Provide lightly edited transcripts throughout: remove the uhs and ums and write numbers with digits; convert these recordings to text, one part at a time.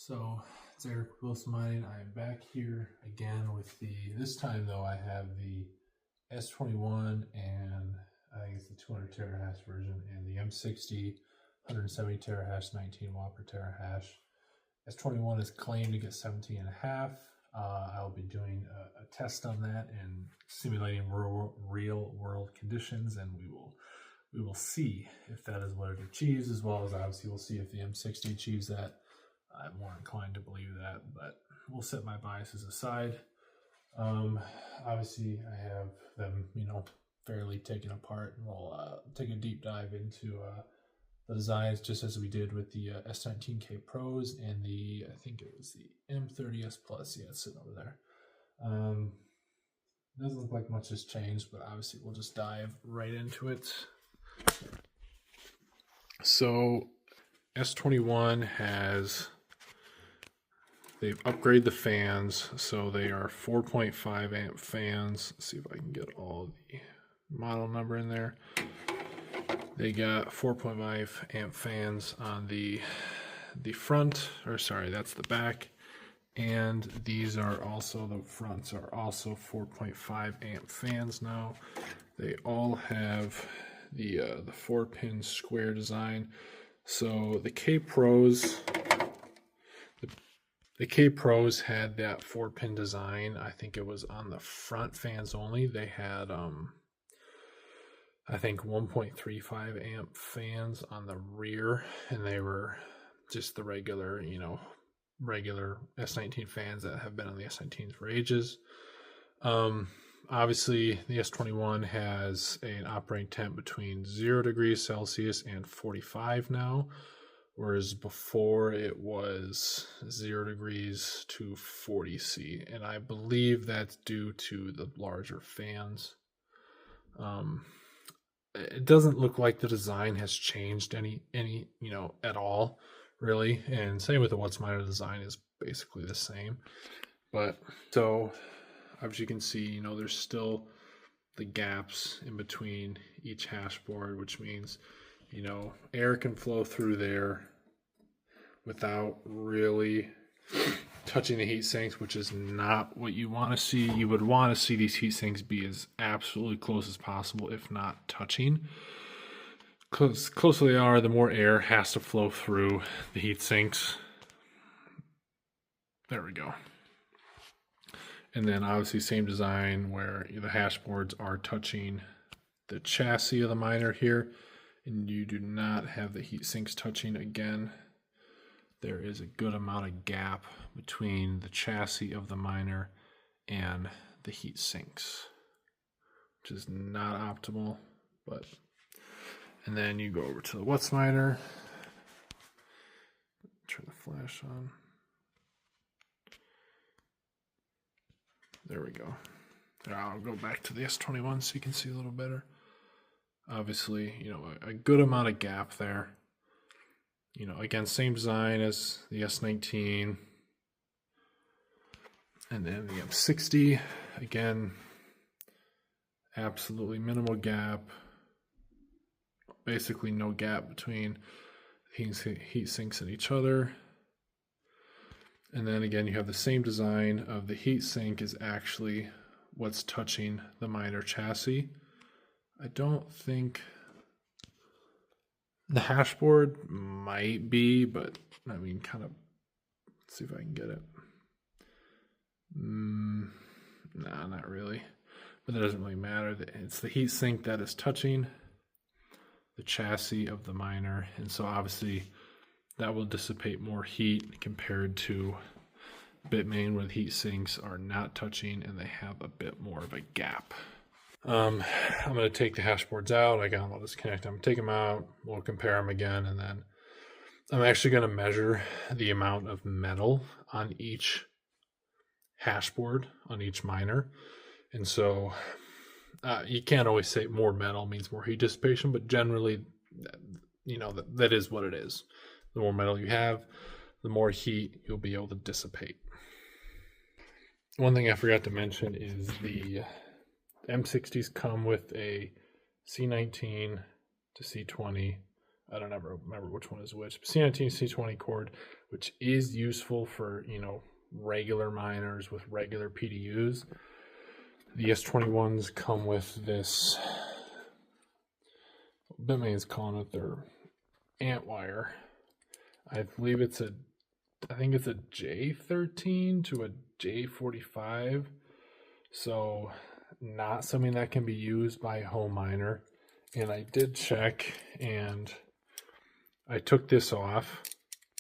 So it's Eric Whatsminer. I am back here again with this time though I have the S21 and I think it's the 200 terahash version and the M60 170 terahash 19 watt per terahash. S21 is claimed to get 17 and a half. I'll be doing a test on that and simulating real world conditions, and we will see if that is what it achieves, as well as obviously we'll see if the M60 achieves that. I'm more inclined to believe that, but we'll set my biases aside. Obviously I have them, fairly taken apart, and we'll take a deep dive into the designs, just as we did with the S19K Pros and the, I think it was the M30S Plus. Yeah, it's sitting over there. Doesn't look like much has changed, but obviously we'll just dive right into it. So S21 they've upgraded the fans, so they are 4.5 amp fans. Let's see if I can get all the model number in there. They got 4.5 amp fans on the front, or sorry, that's the back. And these are also, the fronts are also 4.5 amp fans now. They all have the 4-pin square design. So the K Pros, the K Pros had that 4-pin design. I think it was on the front fans only. They had I think 1.35 amp fans on the rear, and they were just the regular, regular S19 fans that have been on the S19s for ages. Obviously, the S21 has an operating temp between 0 degrees Celsius and 45 now, whereas before it was 0 degrees to 40 C, and I believe that's due to the larger fans. It doesn't look like the design has changed any at all, really, and same with the Whatsminer design is basically the same. But so as you can see, there's still the gaps in between each hash board, which means air can flow through there without really touching the heat sinks, which is not what you want to see. You would want to see these heat sinks be as absolutely close as possible, if not touching. Closer they are, the more air has to flow through the heat sinks. There we go. And then obviously same design where the hash boards are touching the chassis of the miner here, and you do not have the heat sinks touching again. There is a good amount of gap between the chassis of the miner and the heat sinks, which is not optimal. And then you go over to the Whatsminer, turn the flash on. There we go. I'll go back to the S21 so you can see a little better. Obviously, a good amount of gap there. Again, same design as the S19. And then the M60, again, absolutely minimal gap. Basically no gap between heat sinks and each other. And then again, you have the same design of the heat sink is actually what's touching the miner chassis. I don't think the hash board might be, but I mean, kind of, let's see if I can get it. Nah, not really. But that doesn't really matter. It's the heat sink that is touching the chassis of the miner, and so obviously that will dissipate more heat compared to Bitmain, where the heat sinks are not touching and they have a bit more of a gap. I'm going to take the hash boards out. I got them all disconnected. I'm going to take them out. We'll compare them again, and then I'm actually going to measure the amount of metal on each hash board on each miner. And so you can't always say more metal means more heat dissipation, but generally, that is what it is. The more metal you have, the more heat you'll be able to dissipate. One thing I forgot to mention is the M60s come with a C19 to C20 I don't ever remember which one is which. C19, C20 cord, which is useful for, you know, regular miners with regular PDUs. The S21s come with this, Bitmain's calling it their Antwire. I believe it's I think it's a J13 to a J45. So not something that can be used by a home miner. And I did check, and I took this off,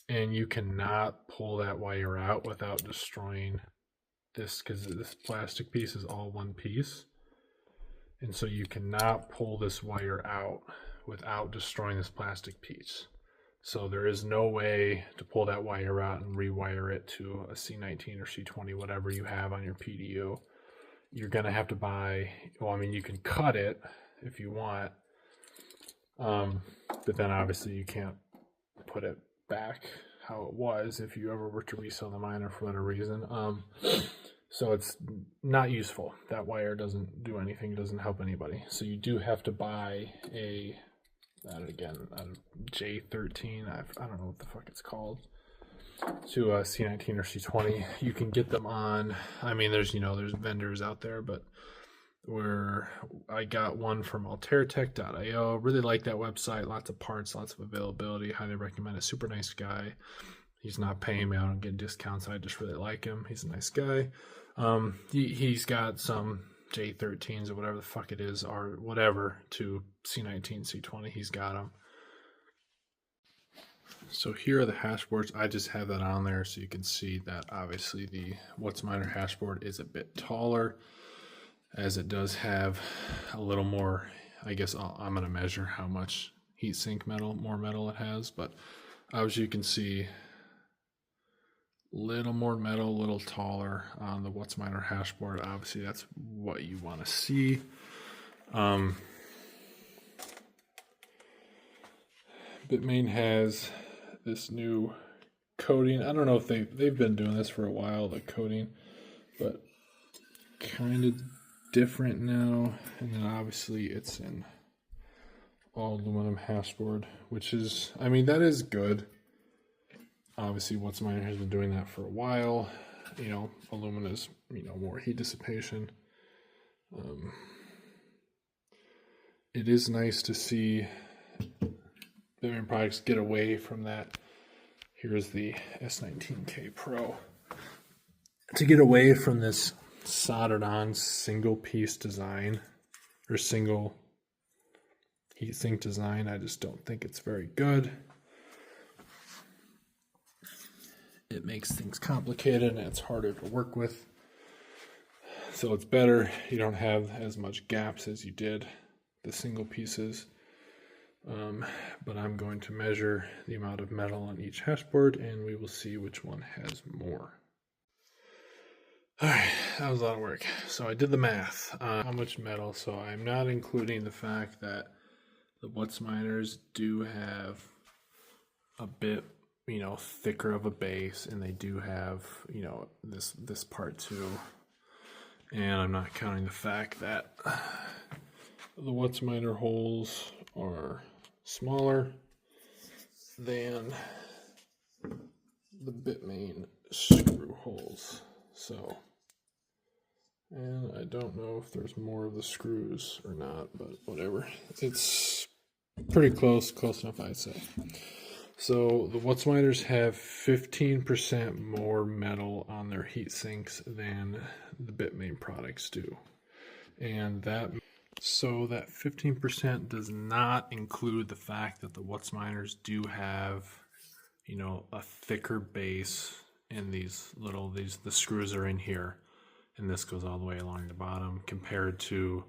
and you cannot pull that wire out without destroying this, because this plastic piece is all one piece. And so you cannot pull this wire out without destroying this plastic piece. So there is no way to pull that wire out and rewire it to a C19 or C20, whatever you have on your PDU. You're going to have to buy, well, I mean, you can cut it if you want, but then obviously you can't put it back how it was if you ever were to resell the miner for whatever reason. So it's not useful. That wire doesn't do anything. It doesn't help anybody. So you do have to buy a J13. I don't know what the fuck it's called, to a C19 or C20. You can get them on, I mean, there's vendors out there, but where I got one from altertech.io. Really like that website. Lots of parts, lots of availability. Highly recommend it. Super nice guy. He's not paying me. I don't get discounts. I just really like him. He's a nice guy. He's got some J13s or whatever the fuck it is, or whatever, to C19, C20. He's got them. So here are the hash boards. I just have that on there so you can see that obviously the Whatsminer hash board is a bit taller, as it does have a little more. I guess I'm going to measure how much heatsink more metal it has, but as you can see, little more metal, a little taller on the Whatsminer hash board. Obviously that's what you want to see. Bitmain has this new coating. I don't know if they've been doing this for a while, the coating, but kind of different now. And then obviously it's in all aluminum hash board, which is, I mean, that is good. Obviously Whatsminer has been doing that for a while. You know, aluminum is, more heat dissipation. It is nice to see Bitmain products get away from that. Here's the S19K Pro. To get away from this soldered on single piece design, or single heatsink design, I just don't think it's very good. It makes things complicated and it's harder to work with. So it's better you don't have as much gaps as you did the single pieces. But I'm going to measure the amount of metal on each hash board, and we will see which one has more. Alright, that was a lot of work. So I did the math on how much metal. So I'm not including the fact that the Whatsminers do have a bit, thicker of a base, and they do have, this part too. And I'm not counting the fact that the Whatsminer holes are smaller than the Bitmain screw holes. So, and I don't know if there's more of the screws or not, but whatever. It's pretty close enough, I'd say. So the Whatsminers have 15% more metal on their heat sinks than the Bitmain products do. And that 15% does not include the fact that the Whatsminers do have, a thicker base, and the screws are in here, and this goes all the way along the bottom, compared to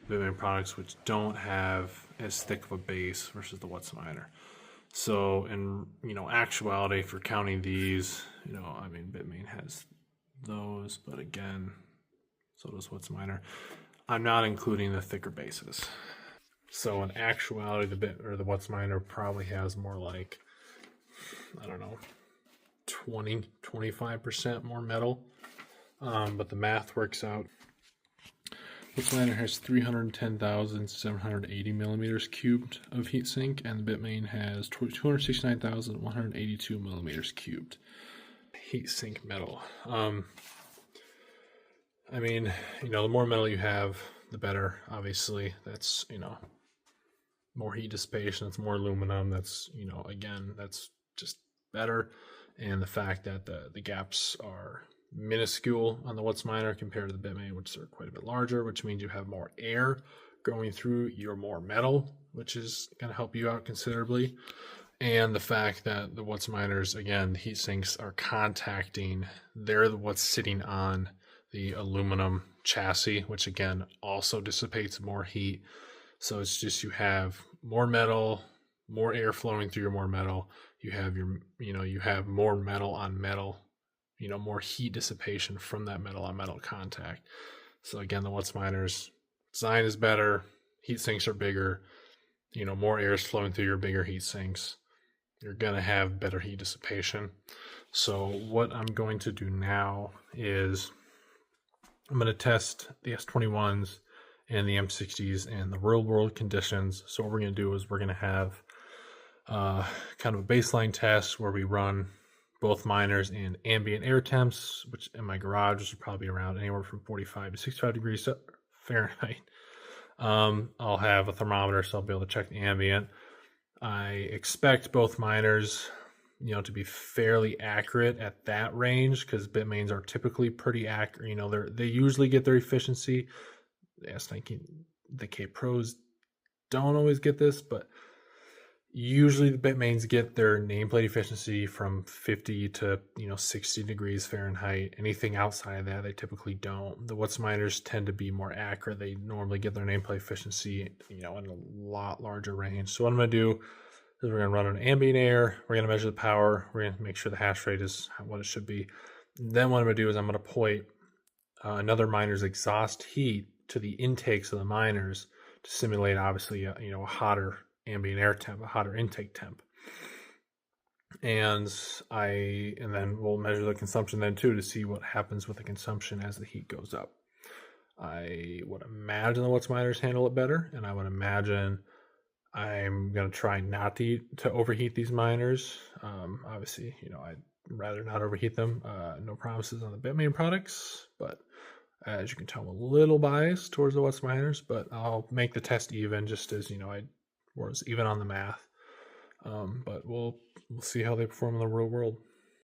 Bitmain products, which don't have as thick of a base versus the Whatsminer. So in actuality, for counting these, Bitmain has those, but again, so does Whatsminer. I'm not including the thicker bases. So in actuality, the Whatsminer probably has more like, 25% more metal. But the math works out. Whatsminer has 310,780 millimeters cubed of heatsink, and the Bitmain has 269,182 millimeters cubed heatsink metal. I mean, the more metal you have, the better. Obviously, that's more heat dissipation. It's more aluminum. That's again, that's just better. And the fact that the gaps are minuscule on the Whatsminer compared to the Bitmain, which are quite a bit larger, which means you have more air going through your more metal, which is going to help you out considerably. And the fact that the Whatsminers, again, the heat sinks are contacting, they're what's sitting on the aluminum chassis, which again also dissipates more heat. So it's just you have more metal, more air flowing through your more metal. You have you have more metal on metal, more heat dissipation from that metal on metal contact. So again, the Whatsminer's design is better. Heat sinks are bigger. More air is flowing through your bigger heat sinks. You're going to have better heat dissipation. So what I'm going to do now is I'm going to test the S21s and the M60s in the real world conditions. So what we're going to do is we're going to have kind of a baseline test where we run both miners in ambient air temps, which in my garage is probably around anywhere from 45 to 65 degrees Fahrenheit. I'll have a thermometer, so I'll be able to check the ambient. I expect both miners, to be fairly accurate at that range, because Bitmains are typically pretty accurate. They usually get their efficiency. The K Pros don't always get this, but usually the Bitmains get their nameplate efficiency from 50 to 60 degrees Fahrenheit. Anything outside of that, they typically don't. The Whatsminers tend to be more accurate. They normally get their nameplate efficiency in a lot larger range. So what I'm going to do is we're going to run on ambient air. We're going to measure the power. We're going to make sure the hash rate is what it should be. Then what I'm going to do is I'm going to point another miner's exhaust heat to the intakes of the miners to simulate, obviously, a hotter ambient air temp, a hotter intake temp. And then we'll measure the consumption then too to see what happens with the consumption as the heat goes up. I would imagine the Whatsminers handle it better, and I would imagine I'm going to try not to overheat these miners. Obviously, I'd rather not overheat them. No promises on the Bitmain products, but as you can tell, I'm a little biased towards the Whatsminers, but I'll make the test even, just as I was even on the math. But we'll see how they perform in the real world.